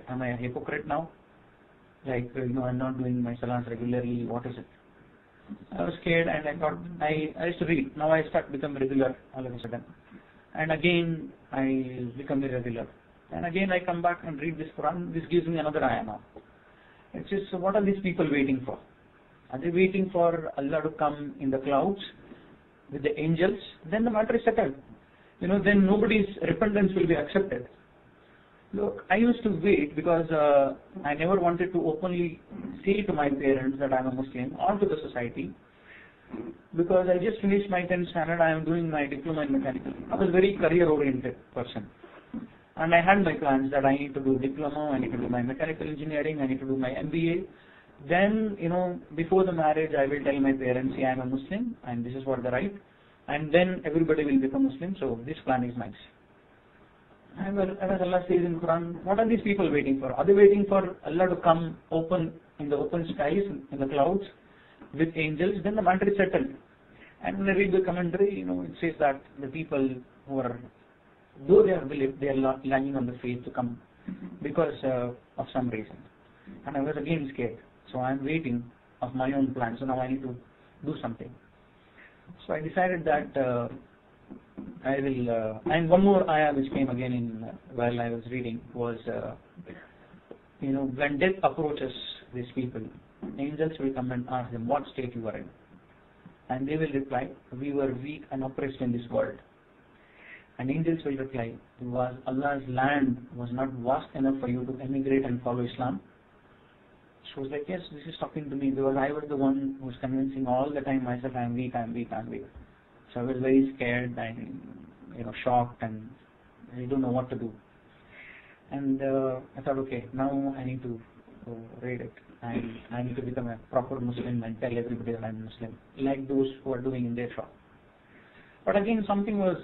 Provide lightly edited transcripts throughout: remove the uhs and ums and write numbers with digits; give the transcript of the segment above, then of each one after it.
Am I a hypocrite now? Like, I'm not doing my salons regularly. What is it? I was scared, and I thought, I used to read. Now I start becoming regular all of a sudden. And again, I become irregular. And again, I come back and read this Quran. This gives me another ayah now. It's just, so what are these people waiting for? Are they waiting for Allah to come in the clouds with the angels? Then the matter is settled. Then nobody's repentance will be accepted. Look, I used to wait because I never wanted to openly say to my parents that I'm a Muslim or to the society, because I just finished my 10th standard. I am doing my diploma in mechanical. I was a very career-oriented person. And I had my plans that I need to do diploma, I need to do my mechanical engineering, I need to do my MBA. Then, before the marriage, I will tell my parents, yeah, I'm a Muslim and this is what the right. And then everybody will become Muslim. So this plan is nice. And as Allah says in Quran, what are these people waiting for? Are they waiting for Allah to come in the open skies, in the clouds with angels? Then the matter is settled. And when I read the commentary, it says that the people who are, though they are believed, they are lying on the faith to come because of some reason. And I was again scared. So I am waiting of my own plan. So now I need to do something. So I decided that I will, and one more ayah which came again in while I was reading was, when death approaches these people, angels will come and ask them, what state you are in? And they will reply, we were weak and oppressed in this world. And angels will reply, was Allah's land was not vast enough for you to emigrate and follow Islam? She was like, yes, this is talking to me, because I was the one who was convincing all the time myself, I'm weak. So I was very scared and shocked, and I don't know what to do. And I thought, okay, now I need to read it. I need to become a proper Muslim and tell everybody that I'm Muslim, like those who are doing in their shop. But again, something was,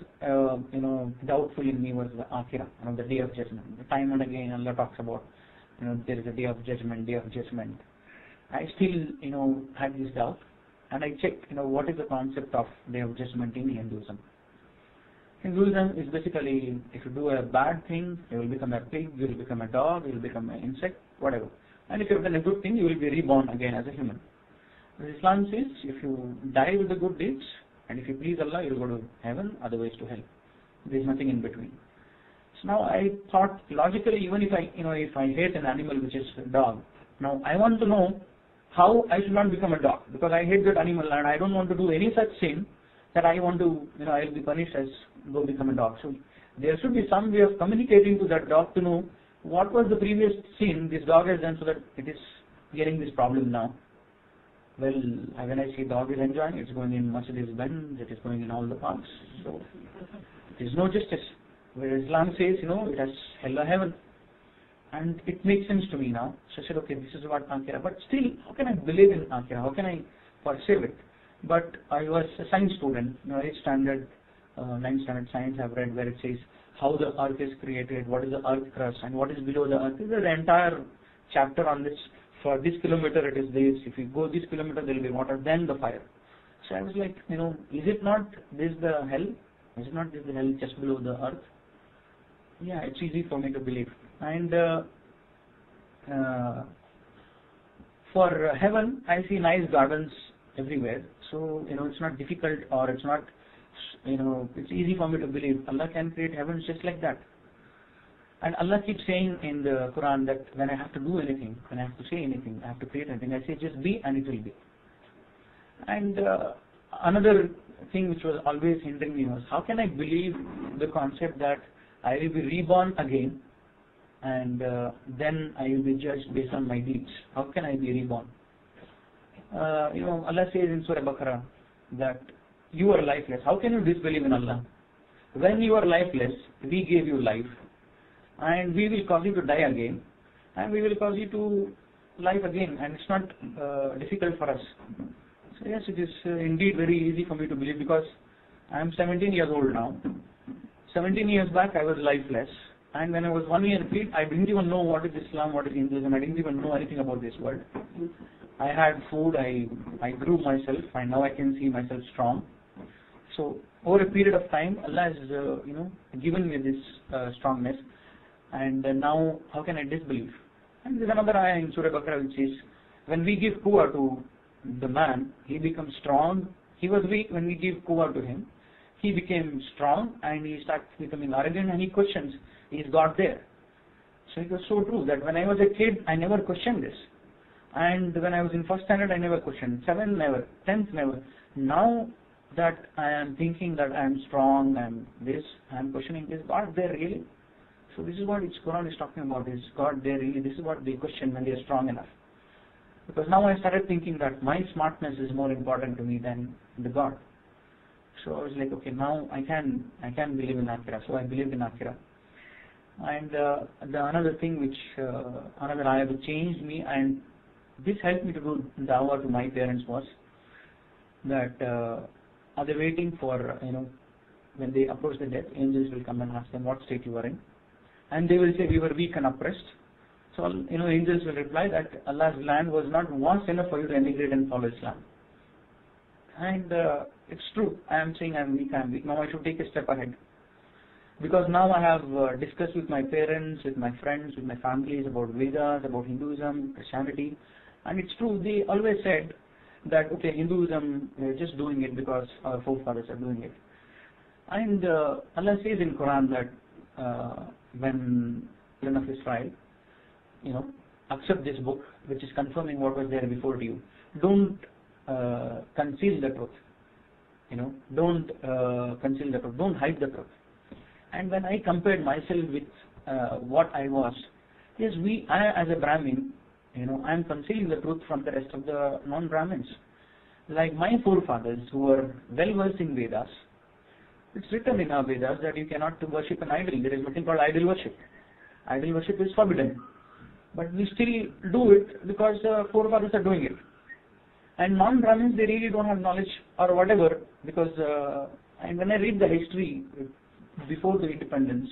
doubtful in me was the Akhirah, the Day of Judgment. The time and again Allah talks about, there is a Day of Judgment, Day of Judgment. I still, had this doubt. And I checked, what is the concept of Day of Judgment in Hinduism. Hinduism is basically, if you do a bad thing, you will become a pig, you will become a dog, you will become an insect, whatever. And if you have done a good thing, you will be reborn again as a human. Islam says, if you die with the good deeds, and if you please Allah, you will go to heaven, otherwise to hell. There is nothing in between. So now I thought, logically, even if I hate an animal which is a dog, now I want to know how I should not become a dog, because I hate that animal and I don't want to do any such sin that I want to, I will be punished as though become a dog. So there should be some way of communicating to that dog to know what was the previous sin this dog has done so that it is getting this problem now. Well, when I see dog is enjoying, it's going in Mercedes Benz, it is going in all the parks. So there is no justice. Where Islam says, it has hell or heaven. And it makes sense to me now. So I said, okay, this is what Akhirah. But still, how can I believe in Akhirah? How can I perceive it? But I was a science student, 8th standard, 9th standard science I've read, where it says how the earth is created, what is the earth crust, and what is below the earth. There's an entire chapter on this. For this kilometer it is this. If you go this kilometer, there will be water, then the fire. So I was like, is it not this the hell? Is it not this the hell just below the earth? Yeah, it's easy for me to believe. And for heaven, I see nice gardens everywhere. So, it's not difficult, or it's not, it's easy for me to believe. Allah can create heavens just like that. And Allah keeps saying in the Quran that when I have to do anything, when I have to say anything, I have to create anything, I say just be and it will be. And another thing which was always hindering me was, how can I believe the concept that I will be reborn again and then I will be judged based on my deeds? How can I be reborn? Allah says in Surah Baqarah that you are lifeless. How can you disbelieve in Allah? When you are lifeless, we gave you life, and we will cause you to die again, and we will cause you to life again, and it's not difficult for us. So yes, it is indeed very easy for me to believe, because I am 17 years old now. 17 years back I was lifeless, and when I was 1 year kid, I didn't even know what is Islam, what is Hinduism. I didn't even know anything about this world. I had food, I grew myself, and now I can see myself strong. So over a period of time, Allah has given me this strongness. And now how can I disbelieve? And there's another ayah in Surah Baqarah which says, when we give kuwa to the man, he becomes strong. He was weak. When we give kuwa to him, he became strong and he started becoming arrogant and he questions, is God there? So it was so true that when I was a kid, I never questioned this. And when I was in first standard, I never questioned. 7th, never. 10th, never. Now that I am thinking that I am strong and this, I am questioning, is God there really? So this is what Quran is talking about, is God there really? This is what they question when they are strong enough. Because now I started thinking that my smartness is more important to me than the God. So I was like, okay, now I can believe in Akhirah. So I believed in Akhirah. And another thing which, another ayah which changed me, and this helped me to do dawah to my parents, was that are they waiting for, when they approach the death, angels will come and ask them what state you are in. And they will say, we were weak and oppressed. So, angels will reply that Allah's land was not vast enough for you to emigrate and follow Islam. And it's true. I am saying I am weak. Now I should take a step ahead. Because now I have discussed with my parents, with my friends, with my families about Vedas, about Hinduism, Christianity. And it's true, they always said that, okay, Hinduism, we're just doing it because our forefathers are doing it. And Allah says in Quran that when children of Israel, accept this book, which is confirming what was there before you. Don't conceal the truth. Don't conceal the truth. Don't hide the truth. And when I compared myself with what I was, yes, I as a Brahmin, I am concealing the truth from the rest of the non-Brahmins. Like my forefathers who were well versed in Vedas, it's written in our Vedas that you cannot worship an idol. There is nothing called idol worship. Idol worship is forbidden. But we still do it because the forefathers are doing it. And non-Brahmins, they really don't have knowledge or whatever, because and when I read the history before the independence,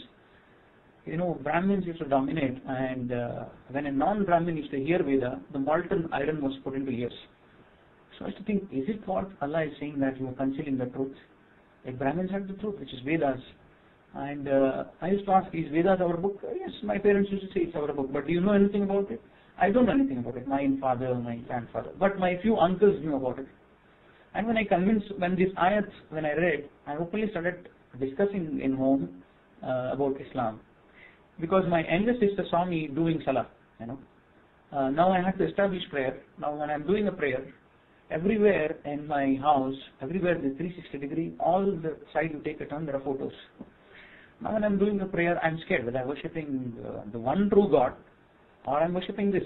Brahmins used to dominate, and when a non-Brahmin used to hear Veda, the molten iron was put into ears. So I used to think, is it what Allah is saying, that you are concealing the truth? Like Brahmins have the truth, which is Vedas. And I used to ask, is Vedas our book? Yes, my parents used to say it's our book, but do you know anything about it? I don't know anything about it, my father, my grandfather, but my few uncles knew about it. And when these ayats, when I read, I openly started discussing in home about Islam. Because my younger sister saw me doing salah, Now I had to establish prayer. Now when I'm doing a prayer, everywhere in my house, everywhere the 360 degree, all the side you take a turn, there are photos. Now when I'm doing a prayer, I'm scared whether I'm worshipping the one true God or I'm worshipping this.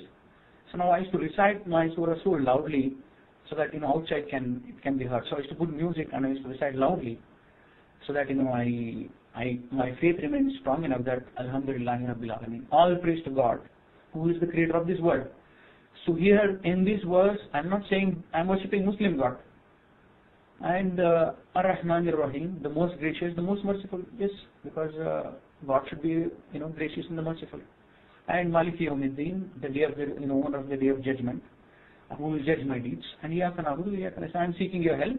So now I used to recite my surah so loudly so that outside it can be heard. So I used to put music and I used to recite loudly so that my faith remains strong enough that Alhamdulillahi Rabbil Alameen, all praise to God, who is the creator of this world. So here in this verse, I'm not saying I'm worshipping Muslim God. And Ar-Rahman Ar-Rahim, the most gracious, the most merciful, yes, because God should be gracious and the merciful. And Maliki Yawmiddin, the day of the owner of the day of judgment, who will judge my deeds. And Iyaka Na'budu, Iyaka Nasta'in, I'm seeking your help,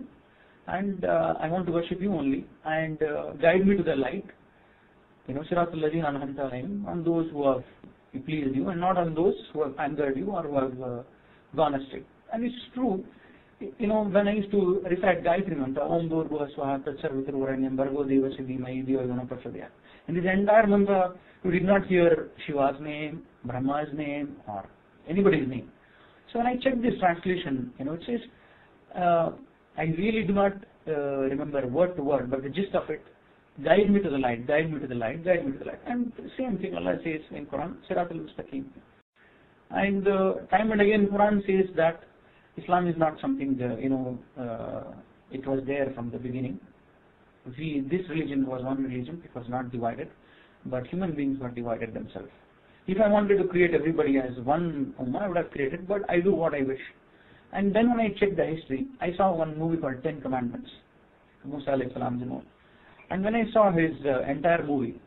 and I want to worship you only, and guide me to the light. Siratul Ladhina An'amta Alayhim, on those who have pleased you, and not on those who have angered you or who have gone astray. And it's true. When I used to recite Gayatri Mantra, Om Dur Bhuva Swaha Tat Sarvitra Varanyam Bhargo Deva Siddhi Mahi Deva Guna Prasadya. In this entire mantra, you did not hear Shiva's name, Brahma's name, or anybody's name. So when I checked this translation, it says, I really do not remember word to word, but the gist of it, guide me to the light, guide me to the light, guide me to the light. And the same thing Allah says in Quran, Siratul Mustaqim. And time and again Quran says that Islam is not something, it was there from the beginning. This religion was one religion, it was not divided, but human beings were divided themselves. If I wanted to create everybody as one ummah, I would have created, but I do what I wish. And then when I checked the history, I saw one movie called 10 Commandments, Musa alayhi salam's movie. And when I saw his entire movie,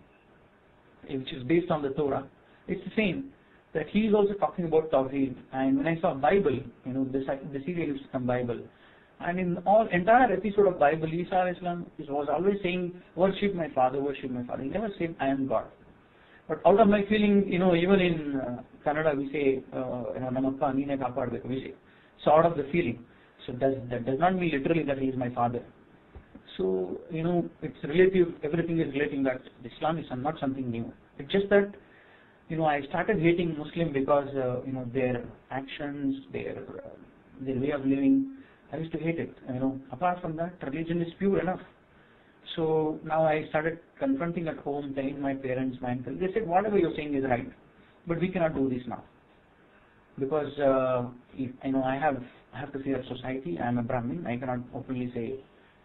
which is based on the Torah, it's the same. That he is also talking about Tawheed. And when I saw Bible, the serial used to come Bible. And in entire episode of Bible, Isa alayhi salam was always saying, worship my father, worship my father. He never said, I am God. But out of my feeling, even in Kannada we say, Namappa Neene Kapadbeku, we say, so out of the feeling. So that does not mean literally that he is my father. So, it's relative, everything is relating that Islam is not something new. It's just that, I started hating Muslim because, their actions, their way of living, I used to hate it. Apart from that, religion is pure enough. So now I started confronting at home, telling my parents, my uncle. They said, whatever you're saying is right, but we cannot do this now. Because, I have to fear society. I am a Brahmin. I cannot openly say,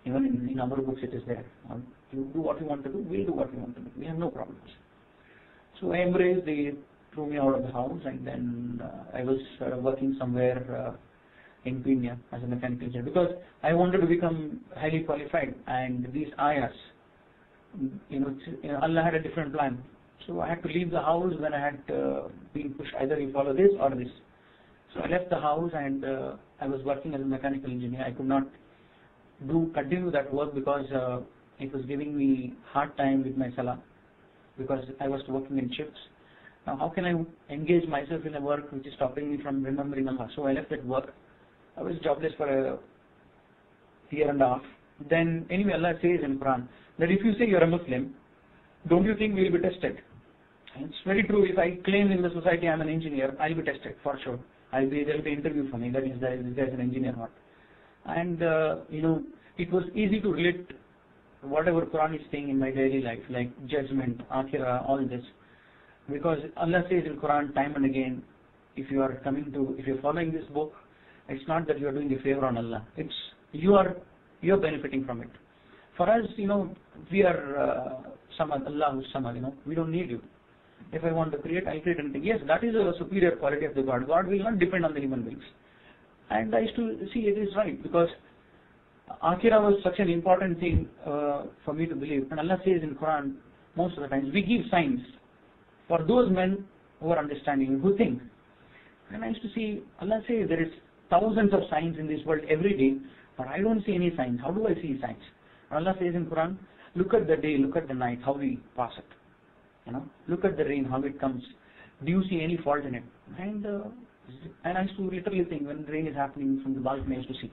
even in our books it is there. You do what you want to do, we'll do what we want to do. We have no problems. So I embraced, they threw me out of the house, and then I was working somewhere in Pune as a mechanical engineer because I wanted to become highly qualified, and these ayahs, Allah had a different plan. So I had to leave the house when I had been pushed, either you follow this or this. So I left the house, and I was working as a mechanical engineer. I could not continue that work because it was giving me hard time with my salah, because I was working in shifts. Now how can I engage myself in a work which is stopping me from remembering Allah? So I left that work. I was jobless for a year and a half. Then anyway, Allah says in Quran that if you say you're a Muslim, don't you think we will be tested? And it's very true. If I claim in the society I'm an engineer, I'll be tested for sure. There will be an interview for me. That is, this guy is an engineer or not. And it was easy to relate whatever Quran is saying in my daily life, like judgment, akhirah, all this, because Allah says in Quran time and again, if you're following this book, it's not that you're doing a favor on Allah. It's you're benefiting from it. For us, we are Samad, Allahu Samad. We don't need you. If I want to create, I'll create anything. Yes, that is a superior quality of the God. God will not depend on the human beings. And I used to see it is right, because Akhirah was such an important thing for me to believe. And Allah says in Quran, most of the times, we give signs for those men who are understanding, who think. And I used to see, Allah says there is thousands of signs in this world every day, but I don't see any signs. How do I see signs? And Allah says in Quran, look at the day, look at the night, how we pass it. Look at the rain, how it comes. Do you see any fault in it? And I used to literally think when the rain is happening from the balcony, I used to see.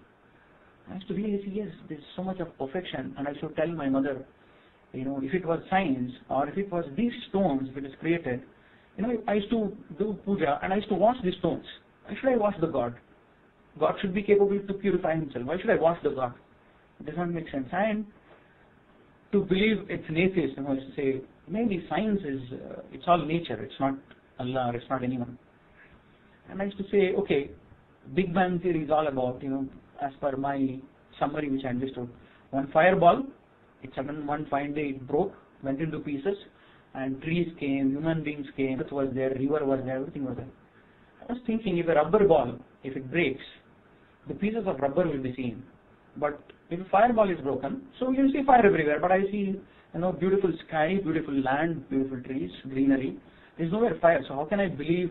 I used to really see, yes, there's so much of perfection. And I used to tell my mother, if it was science or if it was these stones, if it is created, I used to do puja and I used to wash these stones. Why should I wash the God? God should be capable to purify himself. Why should I wash the God? It does not make sense. And to believe it's an atheist, I used to say, maybe science is, it's all nature, it's not Allah, it's not anyone. And I used to say, okay, Big Bang Theory is all about, as per my summary which I understood, one fireball, one fine day it broke, went into pieces, and trees came, human beings came, earth was there, river was there, everything was there. I was thinking, if a rubber ball, if it breaks, the pieces of rubber will be seen. But if a fireball is broken, so you'll see fire everywhere, but I see, beautiful sky, beautiful land, beautiful trees, greenery. There's nowhere fire, so how can I believe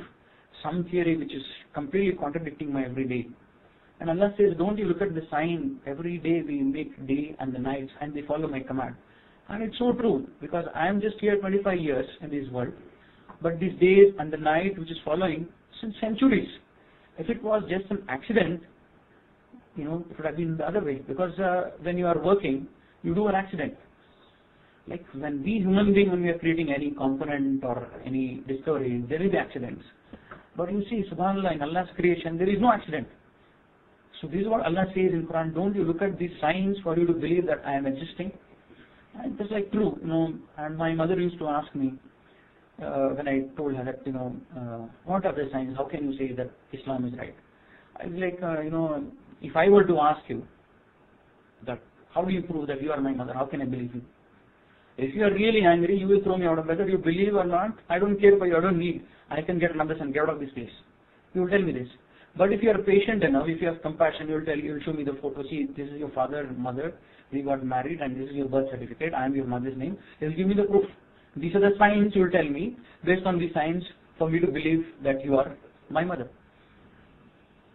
some theory which is completely contradicting my everyday? And Allah says, don't you look at the sign, every day we make day and the nights and they follow my command. And it's so true, because I am just here 25 years in this world, but these days and the night which is following, since centuries. If it was just an accident, it would have been the other way, because when you are working, you do an accident. Like when we human beings, when we are creating any component or any discovery, there will be accidents. But you see, subhanAllah, in Allah's creation, there is no accident. So this is what Allah says in Quran, don't you look at these signs for you to believe that I am existing? And it's like true, and my mother used to ask me, when I told her that, what are the signs, how can you say that Islam is right? I was like, if I were to ask you that, how do you prove that you are my mother, how can I believe you? If you are really angry, you will throw me out of whether you believe or not. I don't care for you, I don't need. I can get another son, get out of this place. You will tell me this. But if you are patient enough, if you have compassion, you will show me the photo. See, this is your father and mother. We got married and this is your birth certificate. I am your mother's name. You will give me the proof. These are the signs you will tell me. Based on these signs, for me to believe that you are my mother.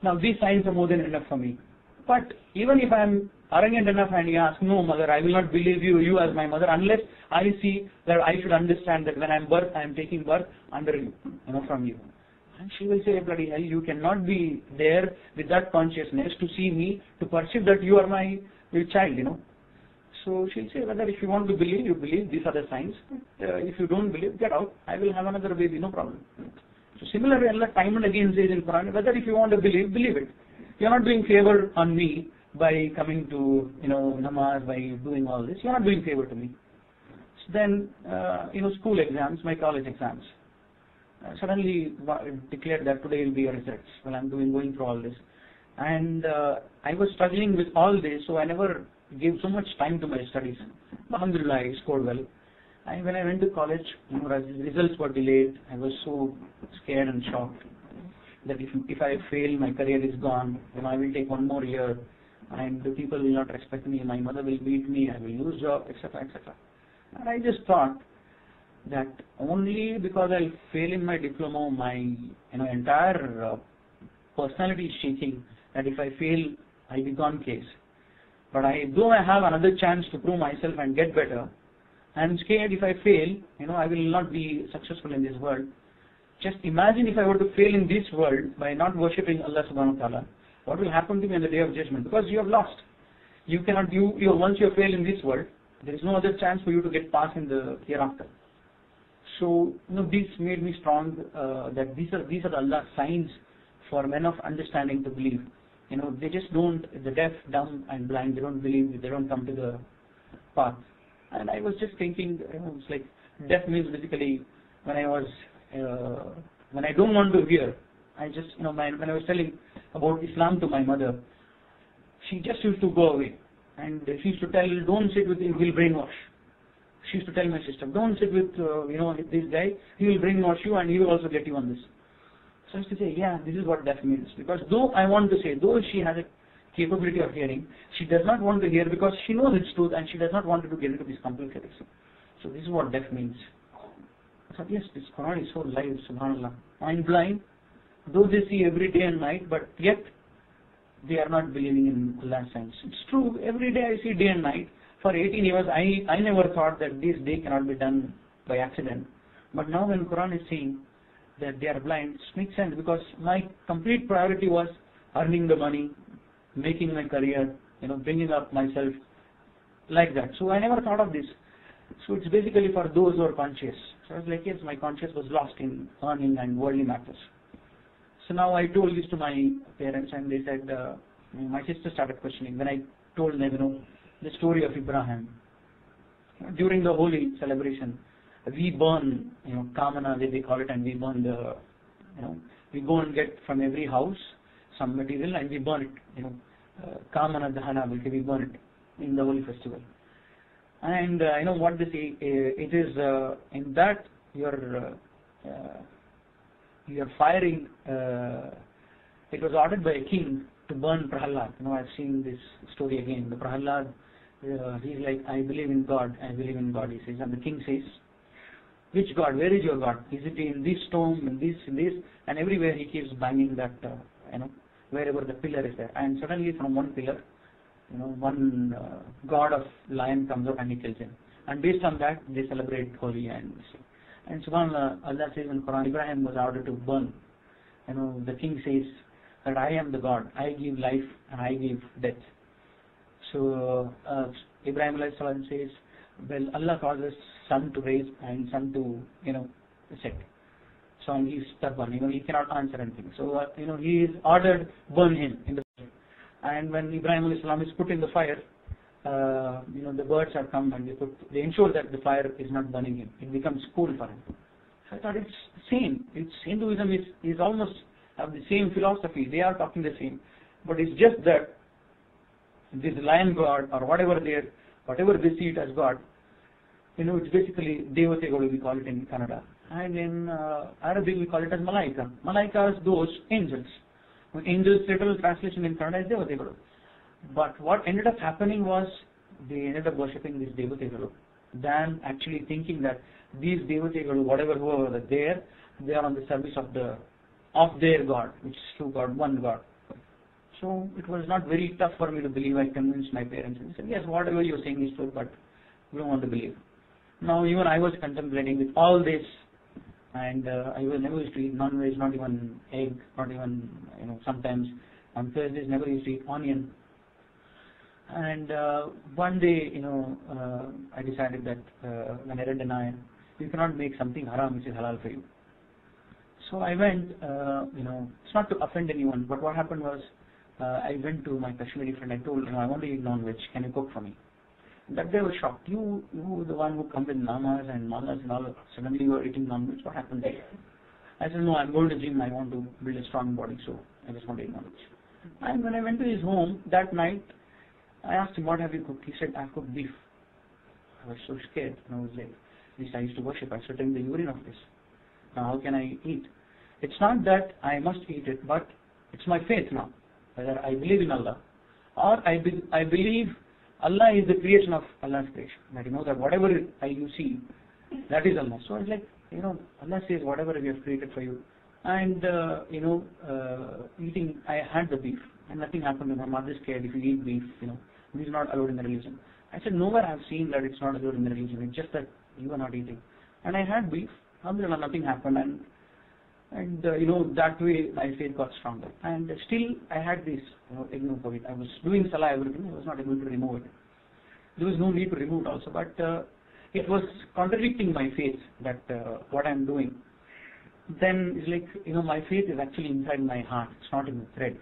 Now these signs are more than enough for me. But even if I am arrogant enough and he asks, no mother, I will not believe you as my mother, unless I see that I should understand that when I am taking birth under you, from you. And she will say, bloody hell, you cannot be there with that consciousness to see me, to perceive that you are my child, So she'll say, whether if you want to believe, you believe, these are the signs. If you don't believe, get out, I will have another baby, no problem. So similarly, Allah time and again says in Quran, whether if you want to believe, believe it. You are not doing favor on me by coming to, namaz, by doing all this. You are not doing favor to me. So then, school exams, my college exams. Suddenly declared that today will be your results. Well, I'm going through all this. And I was struggling with all this, so I never gave so much time to my studies. Alhamdulillah, I scored well. And when I went to college, results were delayed. I was so scared and shocked that if I fail, my career is gone. I will take one more year, and the people will not respect me. My mother will beat me. I will lose job, etc., etc. And I just thought that only because I'll fail in my diploma, my entire personality is shaking. That if I fail, I'll be gone case. But though I have another chance to prove myself and get better, I'm scared if I fail, I will not be successful in this world. Just imagine if I were to fail in this world by not worshipping Allah subhanahu wa ta'ala, what will happen to me on the day of judgment? Because you have lost. You cannot, once you fail in this world, there is no other chance for you to get past in the hereafter. So, this made me strong that these are Allah's signs for men of understanding to believe. They just don't, the deaf, dumb and blind, they don't believe, they don't come to the path. And I was just thinking, it's like deaf means basically when I don't want to hear, I just, when I was telling about Islam to my mother, she just used to go away. And she used to tell, don't sit with him, he'll brainwash. She used to tell my sister, don't sit with, this guy, he will brainwash you and he will also get you on this. So I used to say, yeah, this is what deaf means. Because though she has a capability of hearing, she does not want to hear because she knows it's truth and she does not want to get into this compulsory. So this is what deaf means. I thought, yes, this Quran is so live, subhanAllah. I'm blind, though they see every day and night, but yet they are not believing in Allah's signs. It's true, every day I see day and night. For 18 years, I never thought that this day cannot be done by accident. But now when Quran is saying that they are blind, it makes sense because my complete priority was earning the money, making my career, bringing up myself like that. So I never thought of this. So it's basically for those who are conscious. So I was like, yes, my conscience was lost in earning and worldly matters. So now I told this to my parents and they said, my sister started questioning. When I told them, the story of Ibrahim, during the holy celebration, we burn, kamana, they call it, and we burn we go and get from every house some material and we burn it, kamana dahana, we burn it in the holy festival. And what they say, it is in that you're firing, it was ordered by a king to burn Prahalad. I've seen this story again. The Prahalad, he's like, I believe in God, he says. And the king says, which God? Where is your God? Is it in this tomb, in this? And everywhere he keeps banging that, wherever the pillar is there. And suddenly from one pillar, one god of lion comes up and he kills him. And based on that, they celebrate Holi and subhanAllah, Allah says in Quran, Ibrahim was ordered to burn. The king says that I am the God. I give life and I give death. So Ibrahim says, well, Allah causes sun to rise and sun to, set. So and he's stubborn, he cannot answer anything. So, he is ordered, burn him in the fire. And when Ibrahim is put in the fire, the birds have come and they ensure that the fire is not burning him. It becomes cool for him. So I thought it's same. Hinduism is almost have the same philosophy. They are talking the same. But it's just that this lion god or whatever they see it as God, it's basically Devategolu, we call it in Kannada. And in Arabic we call it as Malaika. Malaika is those angels. Angels literal translation in Kannada is Devategolu. But what ended up happening was they ended up worshipping this Devategolu than actually thinking that these Devategolu, whoever are there, they are on the service of their God, which is true God, one God. So it was not very tough for me to believe. I convinced my parents and said, yes, whatever you're saying is true, but we don't want to believe. Now even I was contemplating with all this, and I was never used to eat non-veg, not even egg, not even, sometimes on Thursdays never used to eat onion. And one day, I decided that when I read an ayah, you cannot make something haram which is halal for you. So I went, it's not to offend anyone, but what happened was, I went to my Kashmiri friend. I told him, I want to eat non-veg. Can you cook for me? That day was shocked. You the one who come with namas and malas and all. Suddenly you are eating non-veg. What happened there? I said, no, I'm going to gym. I want to build a strong body, so I just want to eat non-veg. And when I went to his home that night, I asked him, what have you cooked? He said, I've cooked beef. I was so scared. And I was like, this I used to worship. I sweat in the urine of this. Now how can I eat? It's not that I must eat it, but it's my faith now. Whether I believe in Allah or I believe Allah is the creation of Allah's creation. That that whatever you see, that is Allah. So it's like, Allah says whatever we have created for you. And, eating, I had the beef and nothing happened. My mother is scared if you eat beef, this is not allowed in the religion. I said, nowhere I have seen that it's not allowed in the religion. It's just that you are not eating. And I had beef. Alhamdulillah, nothing happened. And that way my faith got stronger. And still I had this, ignorance of it. I was doing salah everything. I was not able to remove it. There was no need to remove it also. But it was contradicting my faith that what I'm doing. Then it's like, my faith is actually inside my heart. It's not in the thread.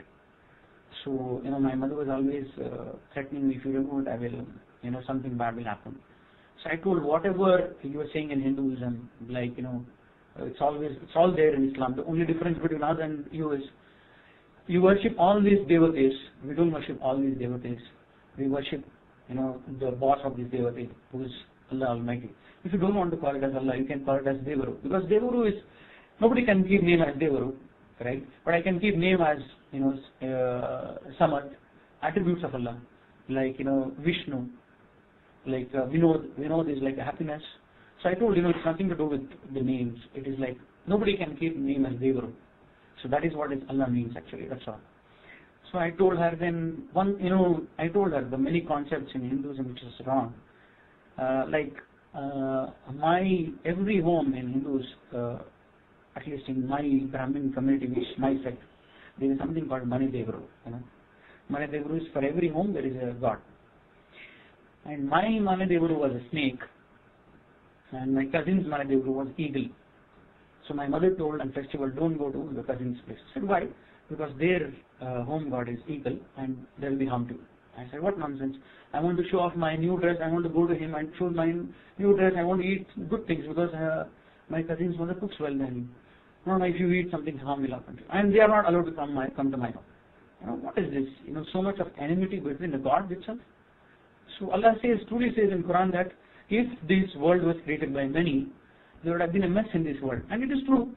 So, my mother was always threatening me, if you remove it, I will, something bad will happen. So I told, whatever you were saying in Hinduism, like, it's all there in Islam. The only difference between us and you is, you worship all these devotees. We don't worship all these devotees. We worship, the boss of this devotee, who is Allah Almighty. If you don't want to call it as Allah, you can call it as Devaru. Because Devaru is, nobody can give name as Devaru, right? But I can give name as, Samad, attributes of Allah. Like, Vishnu, like Vinod. Vinod is like a happiness. So I told, it's nothing to do with the names. It is like, nobody can keep name as Devaru. So that is what Allah means actually, that's all. So I told her then, I told her the many concepts in Hinduism which is wrong. Every home in Hindus, at least in my Brahmin community, which my sect, there is something called Mani Devaru. Mani Devaru is for every home there is a god. And my Mani Devaru was a snake. And my cousin's Mani Devaru was eagle. So my mother told on festival, don't go to the cousin's place. I said, why? Because their home god is eagle and there will be harm to you. I said, what nonsense. I want to show off my new dress. I want to go to him and show my new dress. I want to eat good things because my cousin's mother cooks well then. No, if you eat something, harm will happen to you. And they are not allowed to come to my home. What is this? So much of enmity between the God itself. So Allah truly says in Quran that if this world was created by many, there would have been a mess in this world. And it is true.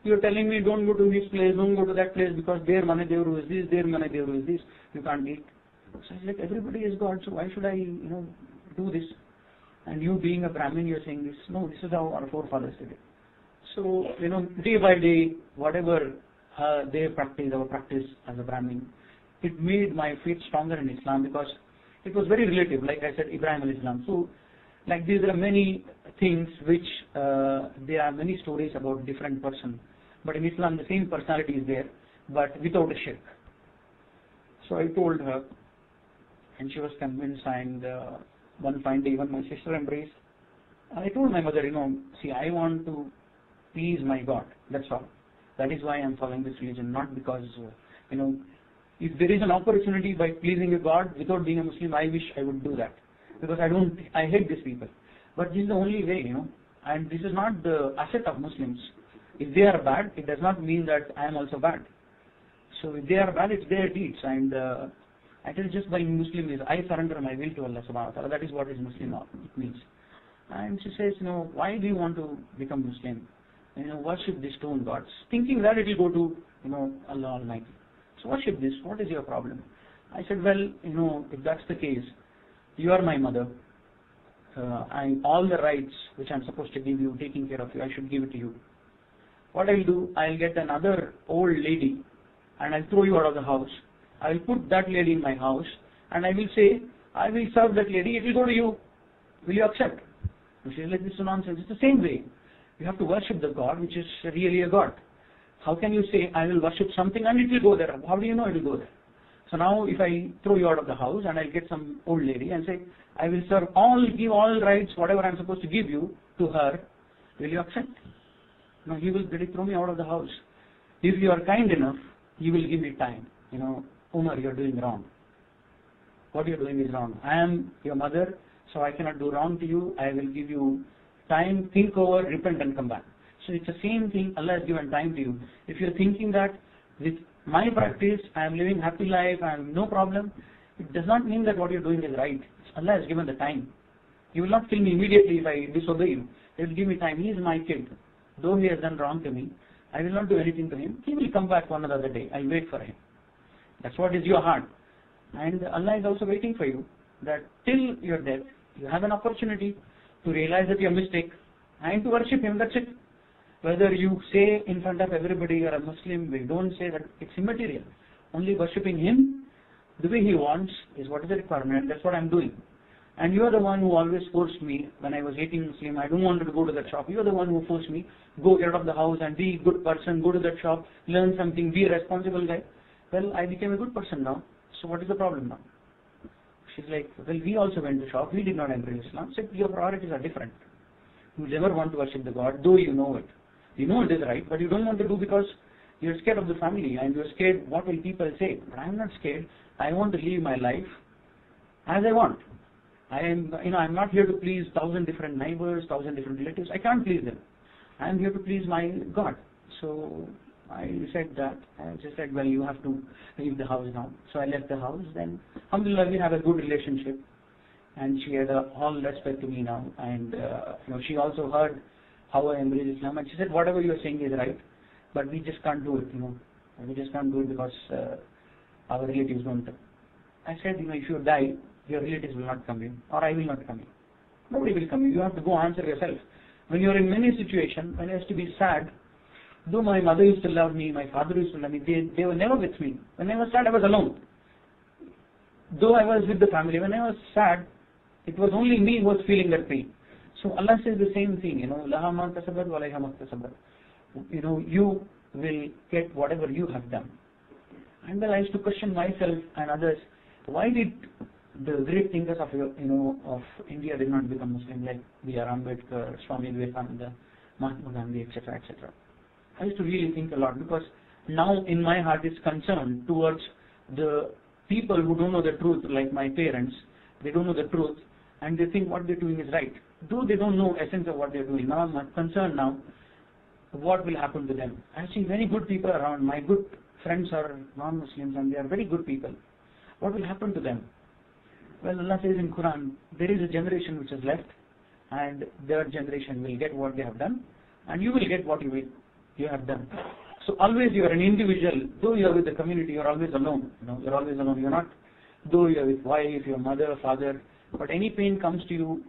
You are telling me don't go to this place, don't go to that place because their Mani Devaru is this, their Mani Devaru is this. You can't eat. So it's like everybody is God, so why should I, do this? And you being a Brahmin, you're saying this. No, this is how our forefathers did it. So, day by day, whatever they practice, our practice as a Brahmin, it made my faith stronger in Islam because it was very relative. Like I said, Ibrahim al-Islam. So, like these are many things which, there are many stories about different person. But in Islam, the same personality is there, but without a shirk. So I told her, and she was convinced, and one fine day even my sister embraced. And I told my mother, see, I want to please my God, that's all. That is why I am following this religion, not because, if there is an opportunity by pleasing a God without being a Muslim, I wish I would do that. Because I hate these people. But this is the only way, and this is not the asset of Muslims. If they are bad, it does not mean that I am also bad. So if they are bad, it's their deeds. And I tell you, just by Muslim is I surrender my will to Allah subhanahu wa ta'ala. That is what is Muslim means. And she says, why do you want to become Muslim? Worship these stone gods, thinking that it will go to, Allah Almighty. So worship this. What is your problem? I said, well, if that's the case, you are my mother. And all the rights which I'm supposed to give you, taking care of you, I should give it to you. What I'll do, I'll get another old lady and I'll throw you out of the house I will put that lady in my house and I will say, I will serve that lady, it will go to you. Will you accept? She says, like, this is nonsense. It's the same way. You have to worship the God which is really a God. How can you say, I will worship something and it will go there? How do you know it will go there? So now if I throw you out of the house and I'll get some old lady and say, I will serve all, give all rights, whatever I'm supposed to give you to her, will you accept? No, he will throw me out of the house. If you are kind enough, you will give me time. Umar, you're doing wrong. What you're doing is wrong. I am your mother, so I cannot do wrong to you. I will give you time, think over, repent and come back. So it's the same thing. Allah has given time to you. If you're thinking that with my practice, I am living happy life, I have no problem, it does not mean that what you're doing is right. Allah has given the time. He will not kill me immediately if I disobey you. He will give me time. He is my kid. Though he has done wrong to me, I will not do anything to him. He will come back one other day. I'll wait for him. That's what is your heart. And Allah is also waiting for you, that till your death, you have an opportunity to realize that your mistake and to worship Him. That's it. Whether you say in front of everybody you're a Muslim, we don't say that, it's immaterial. Only worshipping Him the way He wants is what is the requirement. That's what I'm doing. And you are the one who always forced me when I was 18 Muslim. I don't want to go to that shop. You are the one who forced me, go get out of the house and be a good person, go to that shop, learn something, be a responsible guy. Well, I became a good person now. So what is the problem now? She's like, well, we also went to shop. We did not embrace Islam. So your priorities are different. You never want to worship the God, though you know it. You know it is right, but you don't want to do because you're scared of the family and you're scared what will people say. But I'm not scared. I want to live my life as I want. I'm not here to please 1,000 different neighbors, 1,000 different relatives. I can't please them. I'm here to please my God. So I said that. I just said, well, you have to leave the house now. So I left the house. Then, alhamdulillah, we have a good relationship. And she had all respect to me now. And she also heard how I embrace Islam. And she said, whatever you are saying is right, but we just can't do it. We just can't do it because our relatives don't. I said, if you die, your relatives will not come in, or I will not come in. Nobody will come in. You have to go answer yourself. When you are in many situations, when I used to be sad, though my mother used to love me, my father used to love me, they were never with me. When I was sad, I was alone. Though I was with the family, when I was sad, it was only me who was feeling that pain. So Allah says the same thing, laha ma kasabat wa alayha ma kasabat. You will get whatever you have done. And then I used to question myself and others, why did the great thinkers of India did not become Muslim, like B.R. Ambedkar, Swami Vivekananda, Mahatma Gandhi, etc., etc. I used to really think a lot, because now in my heart is concerned towards the people who don't know the truth, like my parents. They don't know the truth and they think what they're doing is right. Though they don't know essence of what they're doing. Now I'm concerned now what will happen to them. I see very good people around. My good friends are non-Muslims and they are very good people. What will happen to them? Well, Allah says in Quran, there is a generation which is left and their generation will get what they have done and you will get what you have done. So always you are an individual. Though you are with the community, you are always alone. You are always alone. You are not, though you are with wife, your mother, father, but any pain comes to you,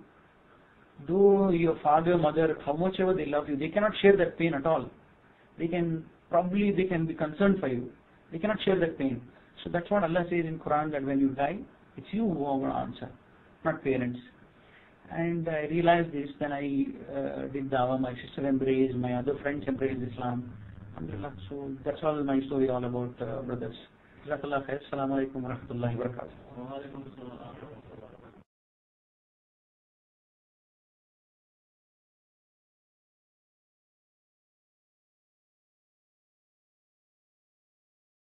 though your father, mother, how much ever they love you, they cannot share that pain at all. They can be concerned for you. They cannot share that pain. So that's what Allah says in Quran, that when you die, it's you who are going to answer, not parents. And I realized this, then I did dawah, my sister embraced, my other friends embraced Islam. Alhamdulillah. So that's all my story all about brothers. Jazakallah khair. Assalamu alaikum wa rahmatullahi wa barakatuh.